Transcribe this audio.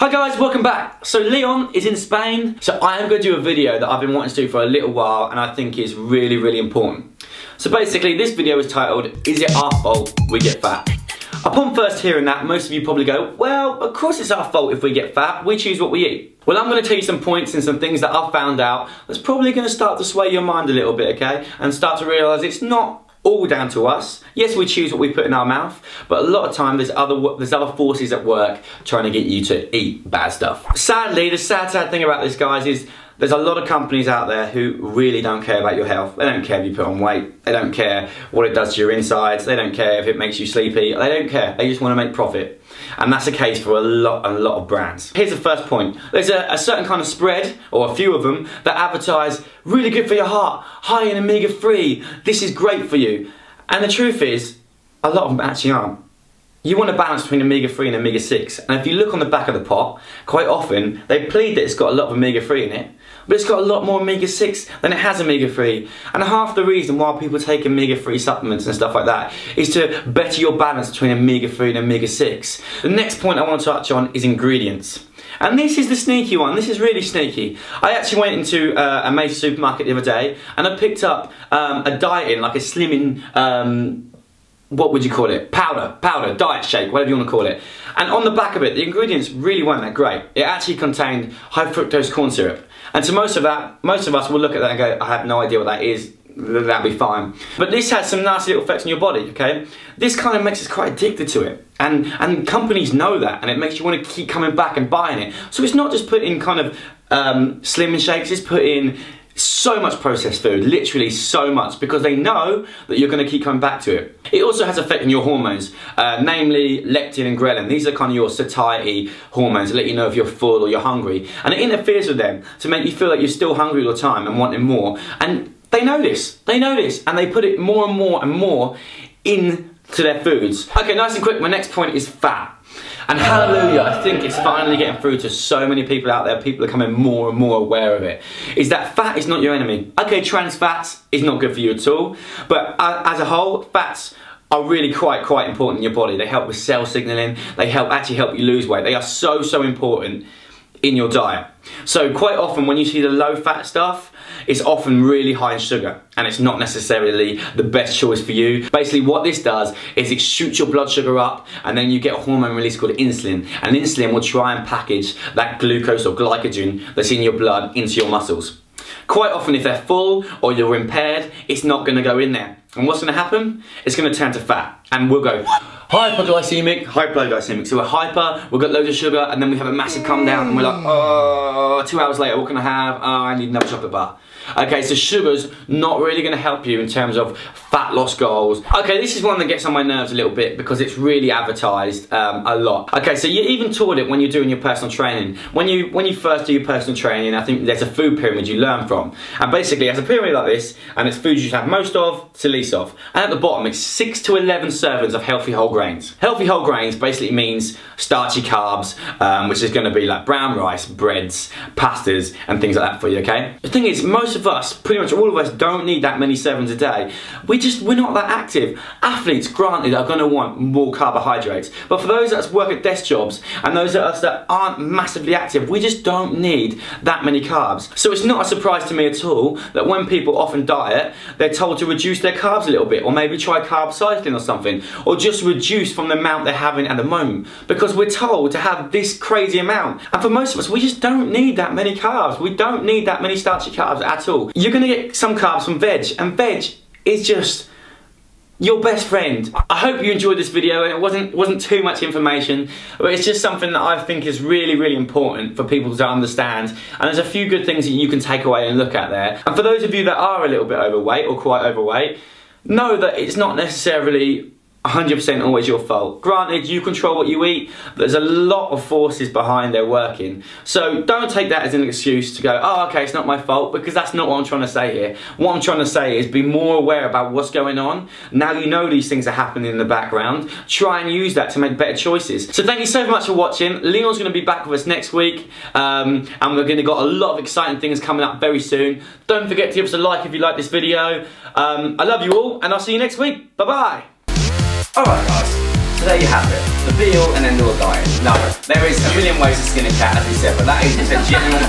Hi guys, welcome back. So Leon is in Spain, so I am going to do a video that I've been wanting to do for a little while and I think is really important. So basically this video is titled, Is it our fault we get fat? Upon first hearing that, most of you probably go, well, of course it's our fault if we get fat, we choose what we eat. Well, I'm going to tell you some points and some things that I've found out that's probably going to start to sway your mind a little bit, okay? And start to realise it's not all down to us. Yes, we choose what we put in our mouth, but a lot of time there's other forces at work trying to get you to eat bad stuff. Sadly, the sad thing about this, guys, is there's a lot of companies out there who really don't care about your health. They don't care if you put on weight. They don't care what it does to your insides. They don't care if it makes you sleepy. They don't care. They just want to make profit. And that's the case for a lot of brands. Here's the first point. There's a certain kind of spread, or a few of them, that advertise, really good for your heart, high in omega-3, this is great for you. And the truth is, a lot of them actually aren't. You want a balance between omega-3 and omega-6, and if you look on the back of the pot, quite often they plead that it's got a lot of omega-3 in it, but it's got a lot more omega-6 than it has omega-3. And half the reason why people take omega-3 supplements and stuff like that is to better your balance between omega-3 and omega-6. The next point I want to touch on is ingredients. And this is the sneaky one, this is really sneaky. I actually went into a major supermarket the other day and I picked up a dieting, like a slimming, what would you call it? Powder, diet shake, whatever you want to call it. And on the back of it, the ingredients really weren't that great. It actually contained high fructose corn syrup. And to most of us will look at that and go, I have no idea what that is, that'll be fine. But this has some nasty little effects on your body, okay? This kind of makes us quite addicted to it. And companies know that, and it makes you want to keep coming back and buying it. So it's not just put in kind of slimming shakes, it's put in so much processed food, literally so much, because they know that you're going to keep coming back to it. It also has effect on your hormones, namely leptin and ghrelin. These are kind of your satiety hormones that let you know if you're full or you're hungry, and it interferes with them to make you feel like you're still hungry all the time and wanting more. And they know this, and they put it more and more into their foods. Okay, nice and quick, my next point is fat. And hallelujah, I think it's finally getting through to so many people out there. People are becoming more and more aware of it. Is that fat is not your enemy. Okay, trans fats is not good for you at all. But as a whole, fats are really quite important in your body. They help with cell signaling. They actually help you lose weight. They are so important in your diet. So quite often when you see the low fat stuff, it's often really high in sugar, and it's not necessarily the best choice for you. Basically what this does is it shoots your blood sugar up, and then you get a hormone release called insulin, and insulin will try and package that glucose or glycogen that's in your blood into your muscles. Quite often if they're full or you're impaired, it's not going to go in there. And what's going to happen? It's going to turn to fat, and we'll go hypoglycemic. So we're hyper, we've got loads of sugar, and then we have a massive come down, and we're like, oh, 2 hours later, what can I have? Oh, I need another chocolate bar. Okay, so sugar's not really going to help you in terms of fat loss goals. Okay, this is one that gets on my nerves a little bit because it's really advertised a lot. Okay, so you're even taught it when you're doing your personal training. When you first do your personal training, I think there's a food pyramid you learn from. And basically, it's a pyramid like this, and it's foods you should have most of to least of. And at the bottom, it's 6 to 11 servings of healthy whole grains. Healthy whole grains basically means starchy carbs, which is going to be like brown rice, breads, pastas, and things like that for you, okay? The thing is, most of us, pretty much all of us, don't need that many servings a day. We're not that active. Athletes, granted, are going to want more carbohydrates, but for those that work at desk jobs and those of us that aren't massively active, we just don't need that many carbs. So it's not a surprise to me at all that when people often diet, they're told to reduce their carbs a little bit, or maybe try carb cycling or something, or just reduce from the amount they're having at the moment, because we're told to have this crazy amount. And for most of us, we just don't need that many carbs. We don't need that many starchy carbs at all. You're going to get some carbs from veg, and veg is just your best friend. I hope you enjoyed this video, and it wasn't too much information, but it's just something that I think is really important for people to understand, and there's a few good things that you can take away and look at there. And for those of you that are a little bit overweight or quite overweight, know that it's not necessarily 100% always your fault. Granted, you control what you eat, but there's a lot of forces behind their working. So don't take that as an excuse to go, oh, okay, it's not my fault, because that's not what I'm trying to say here. What I'm trying to say is be more aware about what's going on. Now you know these things are happening in the background. Try and use that to make better choices. So thank you so much for watching. Leon's going to be back with us next week, and we're going to got a lot of exciting things coming up very soon. Don't forget to give us a like if you like this video. I love you all, and I'll see you next week. Bye-bye. Alright guys, so there you have it. the be all and end all diet. No, there is a million ways to skin a cat, as we said, but that is a general